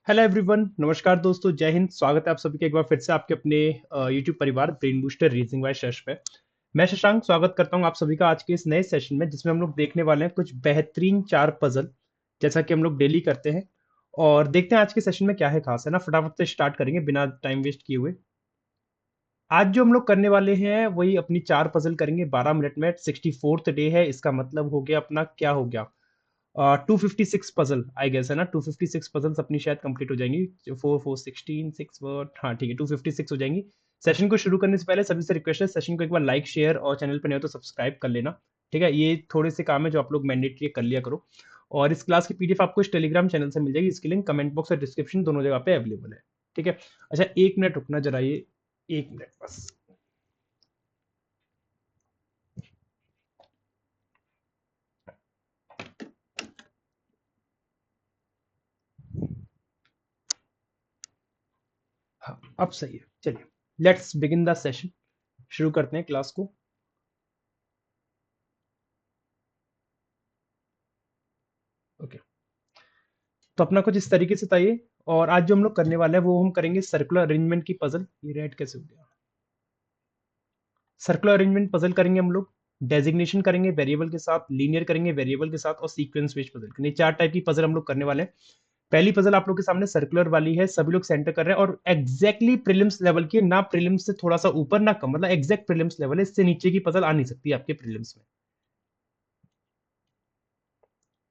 Hello everyone, नमस्कार दोस्तों, जय हिंद। स्वागत है आप सभी का एक बार फिर से आपके अपने यूट्यूब परिवार brain booster reasoning wise session पे। मैं शशांक स्वागत करता हूं आप सभी का आज के इस नए सेशन में, जिसमें हम लोग देखने वाले हैं कुछ बेहतरीन चार पजल, जैसा कि हम लोग डेली करते हैं। और देखते हैं आज के सेशन में क्या है खास, है ना। फटाफट से स्टार्ट करेंगे बिना टाइम वेस्ट किए हुए। आज जो हम लोग करने वाले हैं वही अपनी चार पजल करेंगे 12 मिनट में। 64th डे है, इसका मतलब हो गया अपना क्या हो गया, 256 पजल आई गेस, है ना। 256 पजल्स अपनी शायद कंप्लीट हो जाएंगी। 4 4 16 6 वर्ड, हाँ ठीक है, 256 हो जाएंगी। सेशन को शुरू करने से पहले सभी से रिक्वेस्ट है, सेशन को एक बार लाइक शेयर और चैनल पर नहीं हो तो सब्सक्राइब कर लेना। ठीक है, ये थोड़े से काम है जो आप लोग मैंडेटरी कर लिया करो। और इस क्लास की पीडीएफ आपको इस टेलीग्राम चैनल से मिल जाएगी, इसकी लिंक कमेंट बॉक्स और डिस्क्रिप्शन दोनों जगह पे अवेलेबल है। ठीक है, अच्छा 1 मिनट रुकना जरा, ये 1 मिनट बस। हाँ अब सही है, चलिए लेट्स बिगिन द सेशन। शुरू करते हैं क्लास को। ओके, तो अपना कुछ इस तरीके से था ये। और आज जो हम लोग करने वाले हैं वो हम करेंगे सर्कुलर अरेंजमेंट की पजल। ये रेड कैसे हो गया? सर्कुलर अरेंजमेंट पजल करेंगे हम लोग। डेजिग्नेशन करेंगे वेरिएबल के साथ, लीनियर करेंगे वेरिएबल के साथ, और सीक्वेंस बेस्ड पजल करेंगे। चार टाइप की पजल हम लोग करने वाले हैं। पहली पजल आप लोग के सामने सर्कुलर वाली है, सभी लोग सेंटर कर रहे हैं और एग्जैक्टली प्रीलिम्स लेवल की है, ना प्रीलिम्स से थोड़ा सा ऊपर ना कम, मतलब एग्जैक्ट प्रीलिम्स लेवल है। इससे नीचे की पजल आ नहीं सकती आपके प्रीलिम्स में।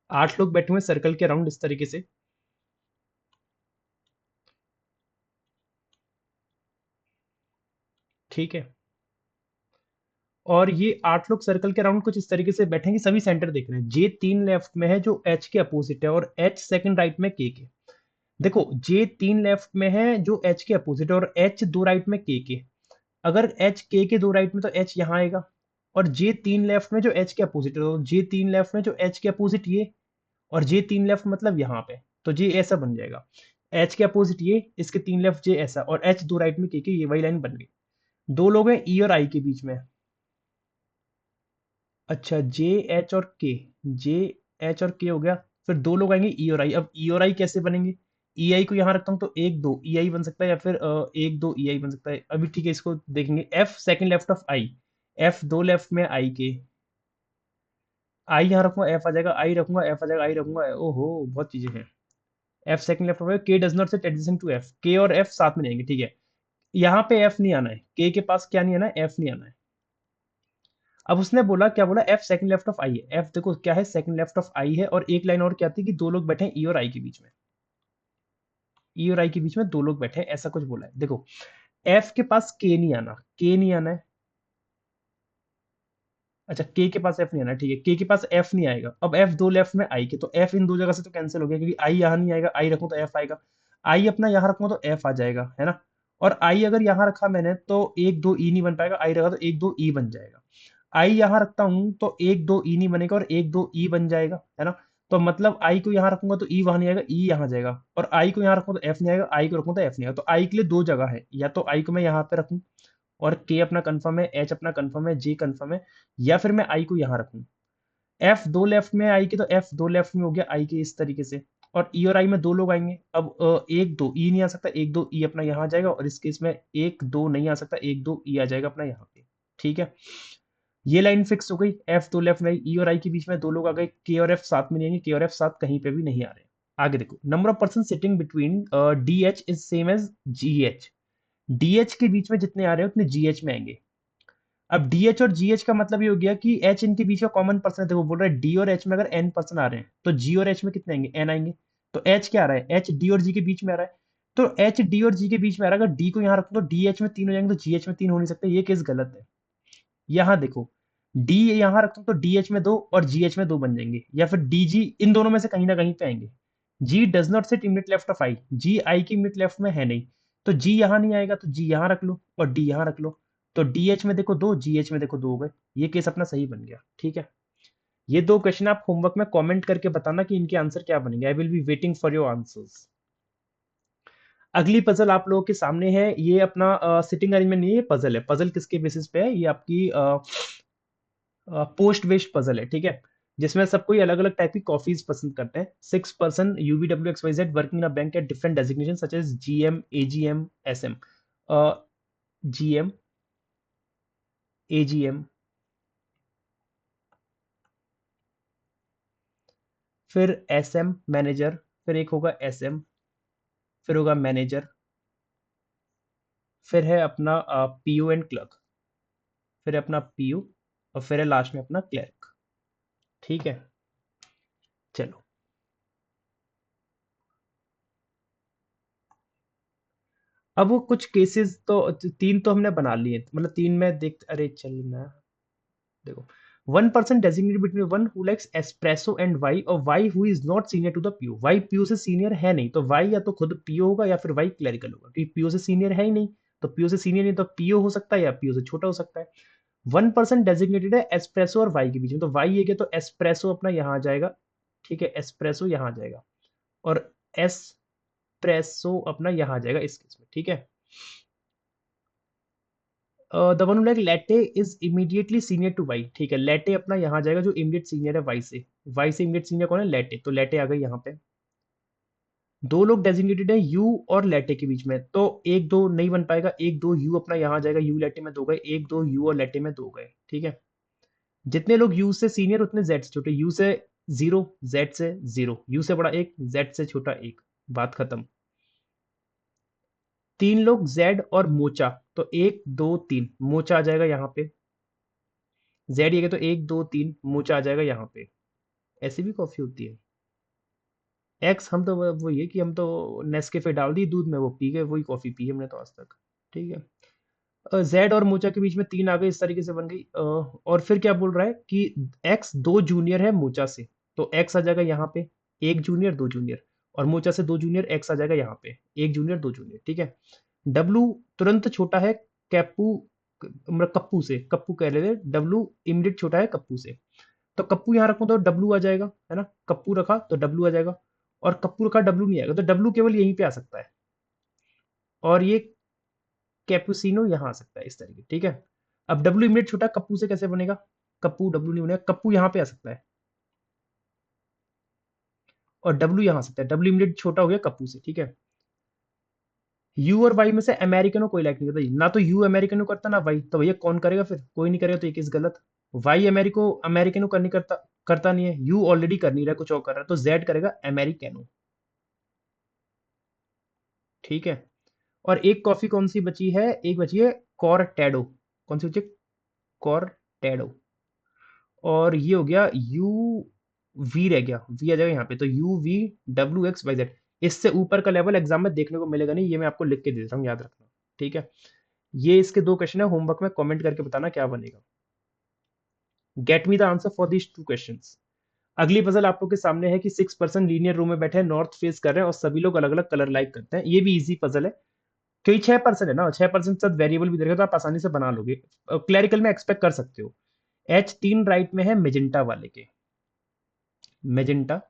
8 लोग बैठे हुए सर्कल के अराउंड इस तरीके से। ठीक है, और ये 8 लोग सर्कल के अराउंड कुछ इस तरीके से बैठेंगे, सभी सेंटर देख रहे हैं। जे 3 लेफ्ट में है जो एच के अपोजिट है, और एच सेकंड राइट में के। देखो, जे 3 लेफ्ट में है जो एच के अपोजिट है, और एच दो राइट में के। अगर एच के दो राइट में तो एच यहाँ आएगा। और जे 3 लेफ्ट में जो एच के अपोजिट है, तो जे 3 लेफ्ट में जो एच के अपोजिट ये, और जे 3 लेफ्ट मतलब यहाँ पे, तो जे ऐसा बन जाएगा। एच के अपोजिट ये, इसके 3 लेफ्ट जे ऐसा, और एच दो राइट में के, ये वही लाइन बन गई। दो लोग हैं ई और आई के बीच में। अच्छा, जे एच और के, जे एच और के हो गया। फिर दो लोग आएंगे ई और आई। अब ई और आई कैसे बनेंगे? ई आई को यहाँ रखता हूँ तो एक दो ई आई बन सकता है, या फिर एक दो ई आई बन सकता है। अभी ठीक है, इसको देखेंगे। F second left of I, F दो लेफ्ट में आई के। आई यहाँ रखूंगा एफ आ जाएगा, आई रखूंगा एफ आ जाएगा, आई रखूंगा ओहो बहुत चीजें हैं। F second left of K does not set adjacent to F, K और एफ साथ में जाएंगे। ठीक है, यहाँ पे एफ नहीं आना है, के पास क्या नहीं आना है, एफ नहीं आना है। अब उसने बोला, क्या बोला? एफ सेकंड लेफ्ट ऑफ आई है। एफ देखो क्या है, सेकंड लेफ्ट ऑफ आई है। और एक लाइन और क्या थी कि दो लोग बैठे हैं ई और आई के बीच में। ई और आई के बीच में दो लोग बैठे हैं, ऐसा कुछ बोला है। देखो, एफ के पास के नहीं आना, के नहीं आना है। अच्छा, के पास एफ नहीं आना है, ठीक है। के पास एफ नहीं आएगा। अब एफ दो लेफ्ट में आई के, तो एफ इन दो जगह से तो कैंसिल हो गया, क्योंकि आई यहाँ नहीं आएगा। आई रखूं तो एफ आएगा, आई अपना यहाँ रखूंगा तो एफ आ जाएगा, है ना। और आई अगर यहाँ रखा मैंने तो एक दो ई नहीं बन पाएगा, आई रखा तो एक दो ई बन जाएगा। आई यहाँ रखता हूं तो एक दो ई नहीं बनेगा, और एक दो ई बन जाएगा, है ना। तो मतलब आई को यहाँ रखूंगा तो ई वहां नहीं आएगा, ई यहाँ जाएगा। और आई को यहाँ रखूंगा तो एफ नहीं आएगा, आई को रखूंगा तो एफ नहीं आएगा। तो आई के लिए दो जगह है, या तो आई को मैं यहाँ पे रखूं और के अपना कंफर्म है, एच अपना कंफर्म है, जे कंफर्म है, या फिर मैं आई को यहाँ रखूं। एफ दो लेफ्ट में आई के, तो एफ दो लेफ्ट में हो गया आई के, इस तरीके से। और ई और आई में दो लोग आएंगे। अब एक दो ई नहीं आ सकता, एक दो ई अपना यहाँ आ जाएगा। और इस केस में एक दो नहीं आ सकता, एक दो ई आ जाएगा अपना यहाँ पे। ठीक है, ये लाइन फिक्स हो गई। एफ दो लेफ्ट में, ई और आई के बीच में दो लोग आ गए। के और एफ साथ में नहीं आएंगे, के और एफ साथ कहीं पे भी नहीं आ रहे। आगे देखो, number of person sitting between D H is same as G H. D H के बीच में जितने आ रहे हैं उतने जी एच में आएंगे। अब डी एच और जी एच का मतलब ये हो गया कि एच इनके बीच का कॉमन पर्सन है। देखो बोल रहा है डी और एच में अगर एन पर्सन आ रहे हैं तो जी और एच में कितने आएंगे? एन आएंगे। तो एच क्या आ रहा है? एच डी और जी के बीच में आ रहा है। तो एच डी और जी के बीच में आ रहा है, अगर डी को यहाँ रखो तो डी एच में तीन हो जाएंगे, तो जी एच में तीन हो नहीं सकते। ये केस गलत है। यहाँ देखो, डी यहाँ रखता हूँ तो डी एच में दो और जी एच में दो बन जाएंगे, या फिर डी जी, इन दोनों में से कहीं ना कहीं पे आएंगे। G does not sit immediate left of I, G I की इमिडिएट लेफ्ट में है नहीं। तो जी यहाँ नहीं आएगा, तो जी यहाँ रख लो और डी यहाँ रख लो। तो डी एच में देखो दो, जी एच में देखो दो हो गए। ये केस अपना सही बन गया। ठीक है, ये दो क्वेश्चन आप होमवर्क में कमेंट करके बताना कि इनके आंसर क्या बनेंगे। I will be waiting for your answers. अगली पजल आप लोगों के सामने है, ये अपना सिटिंग अरेंजमेंट नहीं है, पजल है। पजल किसके बेसिस पे है? ये आपकी पोस्ट बेस्ड पजल है। ठीक है, जिसमें सब कोई अलग अलग टाइप की कॉफीज पसंद करते हैं। 6 person UVWXYZ working in a bank at different designation such as GM AGM SM। GM AGM, फिर SM मैनेजर, फिर एक होगा SM, फिर होगा मैनेजर, फिर है अपना PO एंड क्लर्क, फिर है अपना PO, और फिर है लास्ट में अपना क्लर्क। ठीक है, चलो। अब वो कुछ केसेस तो तीन तो हमने बना लिए, मतलब तीन में देख, अरे चलना, देखो। 1 person designated between one who likes espresso and Y, और Y who is not senior to the PO. Y PO से सीनियर है नहीं, तो वाई या तो खुद पीओ होगा या फिर वाई क्लरिकल होगा, क्योंकि पीओ से सीनियर है ही नहीं। तो पीओ से सीनियर नहीं तो पीओ हो सकता है या पीओ से छोटा हो सकता है। 1 पर्सन डेजिग्नेटेड है एस्प्रेसो और वाई के बीच में, तो वाई है तो एस्प्रेसो अपना यहाँ आ जाएगा। ठीक है, एस्प्रेसो यहाँ आ जाएगा, और एस्प्रेसो अपना यहाँ आ जाएगा इस केस में। ठीक है, the one like latte is immediately senior to Y. ठीक है, लेटे अपना यहाँ जाएगा जो इमीडिएट सीनियर है वाई से। वाई से इमीडिएट सीनियर कौन है? लेटे, तो लेटे आ गई यहाँ पे। दो लोग डेजिग्नेटेड है यू और लेटे के बीच में, तो एक दो नहीं बन पाएगा, एक दो यू अपना यहाँ आ जाएगा, यू लेटे में दो गए, एक दो यू और लेटे में दो गए। ठीक है, जितने लोग यू से सीनियर उतने जेड से छोटे, यू से 0, जेड से 0, यू से बड़ा 1, जेड से छोटा 1, बात खत्म। तीन लोग जेड और मोचा, तो 1 2 3 मोचा आ जाएगा यहाँ पे। जेड ये तो 1 2 3 मोचा आ जाएगा यहाँ पे। ऐसी भी कॉफी होती है। एक्स, हम तो वो ये कि हम तो नेस्कैफे डाल दी दूध में, वो पी गए, वही कॉफी पी हमने तो आज तक। ठीक है, जेड और मोचा के बीच में 3 आ गए, इस तरीके से बन गई। और फिर क्या बोल रहा है कि एक्स 2 जूनियर है मोचा से, तो एक्स आ जाएगा यहाँ पे, 1 जूनियर 2 जूनियर, और मोचा से 2 जूनियर, एक्स आ जाएगा यहाँ पे 1 जूनियर 2 जूनियर। ठीक है, डब्लू तुरंत छोटा है कैप्पू, मतलब कप्पू से, कप्पू कह लेते, डब्लू इमीडिएट छोटा है कप्पू से, तो कप्पू यहाँ रखूँ तो डब्लू आ जाएगा, है ना। कप्पू रखा तो डब्लू आ जाएगा, और कप्पू रखा डब्लू नहीं आएगा, तो डब्लू केवल यहीं पे आ सकता है, और ये कैपुसिनो यहाँ आ सकता है इस तरीके। ठीक है, अब डब्लू इमीडिएट छोटा कप्पू से कैसे बनेगा? कप्पू डब्लू नहीं बनेगा, कप्पू यहाँ पे आ सकता है, और डब्लू यहाँ आ सकता है, डब्लू इमीडिएट छोटा हो गया कप्पू से। ठीक है, यू और वाई में से अमेरिकनो कोई लाइक नहीं करता, ना तो यू अमेरिकनो करता ना वाई, तो भैया कौन करेगा? फिर कोई नहीं करेगा, तो ये केस गलत। वाई अमेरिको अमेरिकनो कर नहीं करता, करता नहीं है, यू ऑलरेडी कर नहीं रहा, कुछ और कर रहा है, तो जेड करेगा अमेरिकनो। ठीक है, और एक कॉफी कौन सी बची है? एक बची है कॉरटेडो। कौन सी बची है? कॉरटेडो। और ये हो गया यू वी, रह गया वी आ जाएगा यहाँ पे, तो UVWXYZ। इससे ऊपर का लेवल एग्जाम में देखने को मिलेगा नहीं, ये मैं आपको लिख के दे देता हूँ, याद रखना। ठीक है, ये इसके 2 क्वेश्चन है, होमवर्क में कमेंट करके बताना क्या बनेगा। Get me the answer for these 2 questions. अगली पजल आप लोग के सामने है कि 6 पर्सन लीनियर रूम में बैठे हैं, नॉर्थ फेस कर रहे हैं, और सभी लोग अलग अलग कलर लाइक करते हैं। ये भी इजी पजल है, क्योंकि 6 पर्सन है ना, 6 पर्सन के साथ वेरिएबल भी देगा, तो आप आसानी से बना लोगे। क्लैरिकल में एक्सपेक्ट कर सकते हो। H3 राइट में है मेजेंटा वाले के, मेजेंटा,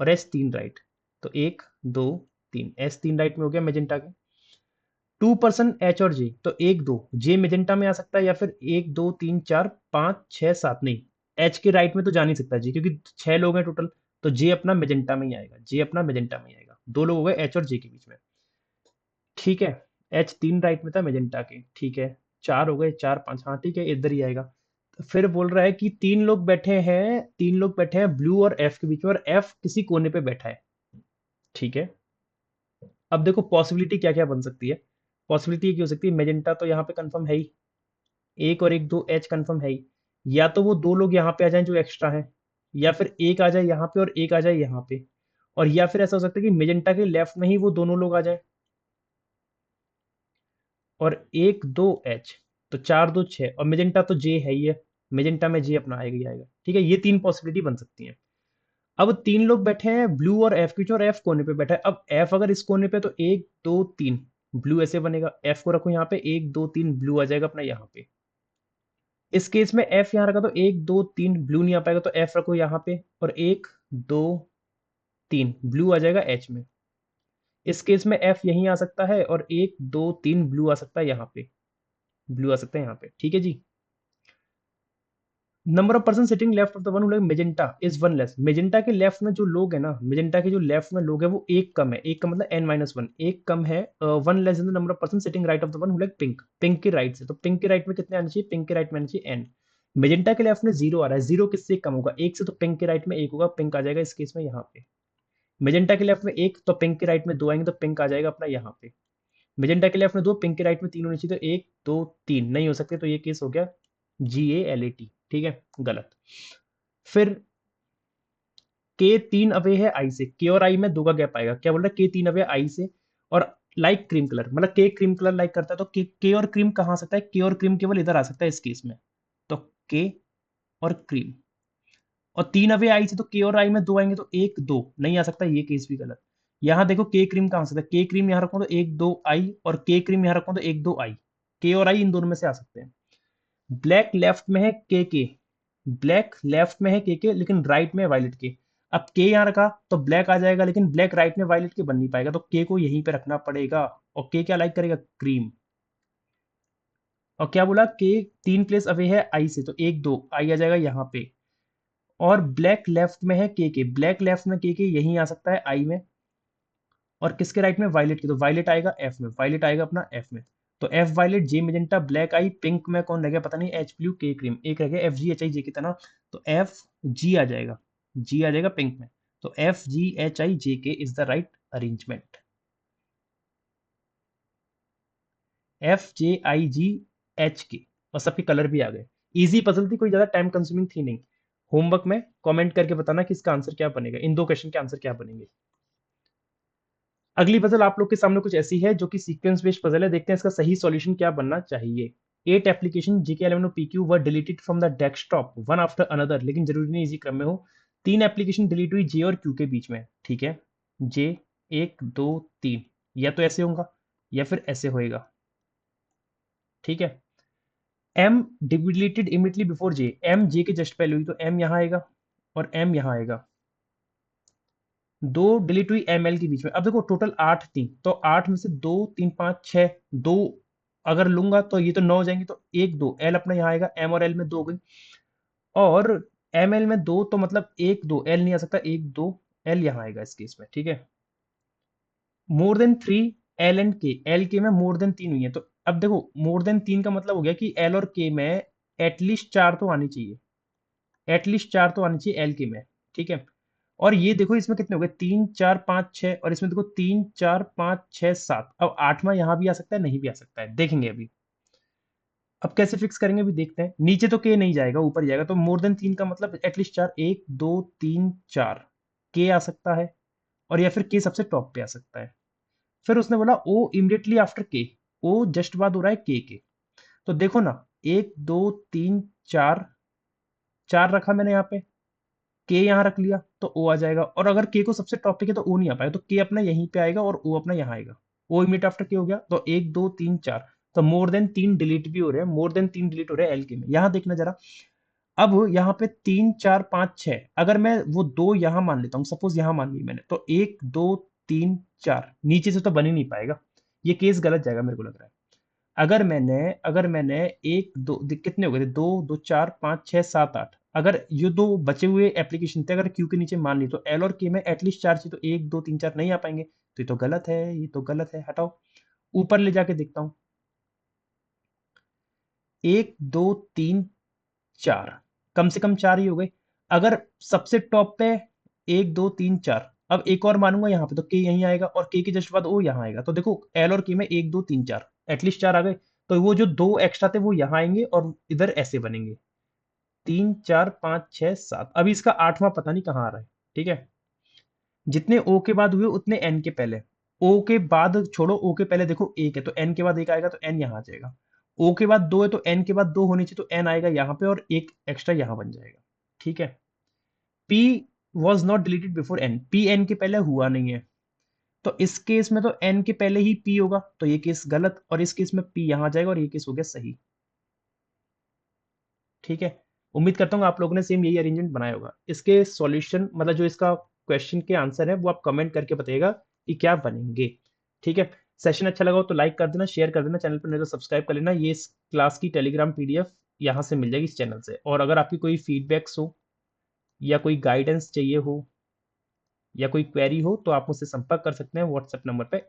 और S3 राइट, तो 1 2 3, S3 राइट में हो गया मेजेंटा के। 2 पर्सन एच और जे, तो 1 2 जे मेजेंटा में आ सकता है, या फिर 1 2 3 4 5 6 7, नहीं, एच के राइट में तो जा नहीं सकता जी, क्योंकि 6 लोग हैं टोटल, तो जे अपना मेजेंटा में ही आएगा, जे अपना मेजेंटा में ही आएगा। 2 लोग हो गए एच और जे के बीच में। ठीक है, H3 राइट में था मेजेंटा के। ठीक है, 4 हो गए, 4 5, हाँ ठीक है, इधर ही आएगा। तो फिर बोल रहा है कि 3 लोग बैठे हैं ब्लू और एफ के बीच में, और एफ किसी कोने पे बैठा है। ठीक है, अब देखो पॉसिबिलिटी क्या क्या बन सकती है। पॉसिबिलिटी की हो सकती है, मेजेंटा तो यहाँ पे कंफर्म है ही, एक और एक दो एच कंफर्म है ही, या तो वो 2 लोग यहाँ पे आ जाएं जो एक्स्ट्रा हैं, या फिर एक आ जाए यहाँ पे और एक आ जाए यहाँ पे, और या फिर ऐसा हो सकता है कि मेजेंटा के लेफ्ट में ही वो दोनों लोग आ जाए, और 1 2 एच, तो 4 2 6, और मेजेंटा तो जे है ही है, मेजेंटा में जे अपना आएगा ही आएगा। ठीक है, ये 3 पॉसिबिलिटी बन सकती हैं। अब 3 लोग बैठे हैं ब्लू और एफ के बीच में, और एफ कोने पे बैठा है। अब एफ अगर इस कोने पे, तो 1 2 3 ब्लू ऐसे बनेगा, एफ को रखो यहाँ पे, 1 2 3 ब्लू आ जाएगा अपना यहाँ पे। इस केस में एफ यहाँ रखा तो 1 2 3 ब्लू नहीं आ पाएगा, तो एफ रखो यहाँ पे, और 1 2 3 ब्लू आ जाएगा एच में। इस केस में एफ यहीं आ सकता है, और 1 2 3 ब्लू आ सकता है यहाँ पे, ब्लू आ सकता है यहाँ पे। ठीक है जी, number of person sitting left of the one who like magenta is one less. Magenta के लेफ्ट में जो लोग है ना, मेजेंटा के जो लेफ्ट में लोग है वो एक कम है, एक का मतलब n माइनस वन, एक कम है, one less in the number of person sitting right of the one who like pink. Pink के राइट से, तो पिंक के राइट में कितने आने चाहिए, पिंक के राइट में आने चाहिए n। मेजेंटा के लेफ्ट में जीरो आ रहा है, जीरो किससे कम होगा, एक से, तो पिंक के राइट में एक होगा, पिंक आ जाएगा इस केस में यहाँ पे। मेजेंटा के लेफ्ट में एक, तो पिंक के राइट में दो आएंगे, तो पिंक आ जाएगा अपना यहाँ पे। मेजेंटा के लेफ्ट में दो, पिंक के राइट में तीन होने चाहिए, तो एक दो तीन नहीं हो सकते, तो ये केस हो गया GALAT, ठीक है, गलत। फिर के तीन अवे है आई से, के और आई में दो का गैप आएगा, क्या बोल रहा है, के तीन अवे आई से, और लाइक क्रीम कलर, मतलब के क्रीम कलर लाइक करता है, तो के और क्रीम कहाँ आ सकता है, के और क्रीम केवल इधर आ सकता है इस केस में, तो के और क्रीम। और तीन अवे आई से, तो के और आई में दो आएंगे, तो एक दो नहीं आ सकता, ये केस भी गलत। यहाँ देखो के क्रीम कहाँ आ सकता है, के क्रीम यहाँ रखो तो एक दो आई, और के क्रीम यहाँ रखो तो एक दो आई, के और आई इन दोनों में से आ सकते हैं। ब्लैक लेफ्ट में है के, ब्लैक लेफ्ट में है के लेकिन राइट में वायलेट के। अब के यहाँ रखा तो ब्लैक आ जाएगा, लेकिन ब्लैक राइट में वायलेट के बन नहीं पाएगा, तो के को यहीं पे रखना पड़ेगा। और के क्या लाइक करेगा, क्रीम। और क्या बोला, के तीन प्लेस अवे है आई से, तो एक दो आई आ जाएगा यहाँ पे। और ब्लैक लेफ्ट में है के, ब्लैक लेफ्ट में के यहीं आ सकता है आई में। और किसके राइट में, वायलेट के, तो वायलेट आएगा एफ में, वायलेट आएगा अपना एफ में। तो एफ वायलेट, जे मेजेंटा, ब्लैक आई, पिंक में कौन रह गया पता नहीं, एच ब्लू, के क्रीम, एक रह गया FGHI J की तरह, तो एफ जी आ जाएगा, जी आ जाएगा पिंक में। तो FGHI J K is the right arrangement. FJIGH K, और सबके कलर भी आ गए। इजी पजल थी, कोई ज्यादा टाइम कंज्यूमिंग थी नहीं। होमवर्क में कमेंट करके बताना कि इसका आंसर क्या बनेगा, इन दो क्वेश्चन के आंसर क्या बनेंगे। अगली पजल आप लोग के सामने कुछ ऐसी है जो कि सीक्वेंस बेस्ड पजल है, देखते हैं इसका सही सॉल्यूशन क्या बनना चाहिए। 8 एप्लीकेशन GK11 और PQ were deleted from the desktop one after another, लेकिन जरूरी नहीं इसी क्रम में हो। तीन एप्लीकेशन डिलीट हुई J और Q के बीच में, ठीक है, J, एक दो तीन, या तो ऐसे होगा या फिर ऐसे होएगा, ठीक है। M deleted immediately before J, M J के जस्ट पहले हुई, तो M यहाँ आएगा और M यहाँ आएगा। दो डिलीट हुई ML के बीच में, अब देखो टोटल आठ थी, तो आठ में से दो तीन पाँच छः, दो अगर लूंगा तो ये तो नौ हो जाएंगे, तो एक दो L अपना यहाँ आएगा, M और L में दो हो गई। और ML में दो, तो मतलब एक दो L नहीं आ सकता, एक दो L यहाँ आएगा इस केस में, ठीक है। More than three L and K, L K में मोर देन तीन हुई है, तो अब देखो मोर देन तीन का मतलब हो गया कि L और K में एटलीस्ट चार तो आनी चाहिए, एटलीस्ट चार तो आनी चाहिए L K में, ठीक है। और ये देखो इसमें कितने हो गए, तीन चार पाँच छः, और इसमें देखो तीन चार पाँच छः सात, अब आठवां यहाँ भी आ सकता है, नहीं भी आ सकता है, देखेंगे अभी। अब कैसे फिक्स करेंगे अभी देखते हैं। नीचे तो के नहीं जाएगा, ऊपर ही जाएगा, तो मोर देन तीन का मतलब एटलीस्ट चार, एक दो तीन चार, के आ सकता है, और या फिर के सबसे टॉप पे आ सकता है। फिर उसने बोला ओ इमिडिएटली आफ्टर के, ओ जस्ट बाद हो रहा है के। तो देखो ना, एक दो तीन चार, चार रखा मैंने यहाँ पे, के यहाँ रख लिया तो ओ आ जाएगा, और अगर के को सबसे टॉप पे किया तो ओ नहीं आ पाएगा, तो के अपना यहीं पे आएगा और ओ अपना यहाँ आएगा। ओ इमीडिएट आफ्टर के हो गया, तो एक दो तीन चार, तो मोर देन तीन डिलीट भी हो रहे हैं, मोर देन तीन डिलीट हो रहे हैं एल के में। यहाँ देखना जरा, अब यहाँ पे तीन चार पाँच छः, अगर मैं वो दो यहाँ मान लेता हूँ, सपोज यहाँ मान ली मैंने, तो एक दो तीन चार, नीचे से तो बन ही नहीं पाएगा, ये केस गलत जाएगा मेरे को लग रहा है। अगर मैंने एक दो कितने हो गए थे, दो दो चार पाँच छः सात आठ, अगर ये दो बचे हुए एप्लीकेशन थे अगर क्यू के नीचे मान ली, तो एल और के में एटलीस्ट चार चाहिए, तो एक दो तीन चार नहीं आ पाएंगे, तो ये तो गलत है, ये तो गलत है, हटाओ। ऊपर ले जाके देखता हूँ, एक दो तीन चार, कम से कम चार ही हो गए। अगर सबसे टॉप पे एक दो तीन चार, अब एक और मानूंगा यहाँ पे, तो के यहीं आएगा, और के के जस्ट बाद ओ यहाँ आएगा, तो देखो एल और के में एक दो तीन चार, एटलीस्ट चार आ गए। तो वो जो दो एक्स्ट्रा थे वो यहाँ आएंगे और इधर ऐसे बनेंगे, तीन चार पाँच छः सात। अभी इसका आठवां पता नहीं कहाँ आ रहा है, ठीक है। जितने ओ के बाद हुए उतने एन के पहले, ओ के बाद छोड़ो, ओ के पहले देखो एक है, तो एन के बाद एक आएगा, तो एन यहाँ आ जाएगा। ओ के बाद दो है, तो एन के बाद दो होनी चाहिए, तो एन आएगा यहाँ पे और एक एक्स्ट्रा यहाँ बन जाएगा, ठीक है। P was not deleted before N, P N के पहले हुआ नहीं है, तो इस केस में तो एन के पहले ही पी होगा, तो ये केस गलत, और इस केस में पी यहाँ आ जाएगा, और ये केस हो गया सही, ठीक है। उम्मीद करता हूँ आप लोगों ने सेम यही अरेंजमेंट बनाया होगा। इसके सॉल्यूशन मतलब जो इसका क्वेश्चन के आंसर है वो आप कमेंट करके बताइएगा कि क्या बनेंगे, ठीक है। सेशन अच्छा लगा हो तो लाइक कर देना, शेयर कर देना, चैनल पर नहीं तो सब्सक्राइब कर लेना। ये इस क्लास की टेलीग्राम PDF यहाँ से मिल जाएगी इस चैनल से। और अगर आपकी कोई फीडबैक्स हो या कोई गाइडेंस चाहिए हो या कोई क्वेरी हो तो आप मुझसे संपर्क कर सकते हैं व्हाट्सएप नंबर पे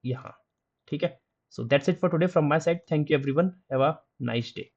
यहाँ। ठीक है, so that's it for today from my side. Thank you everyone, have a nice day.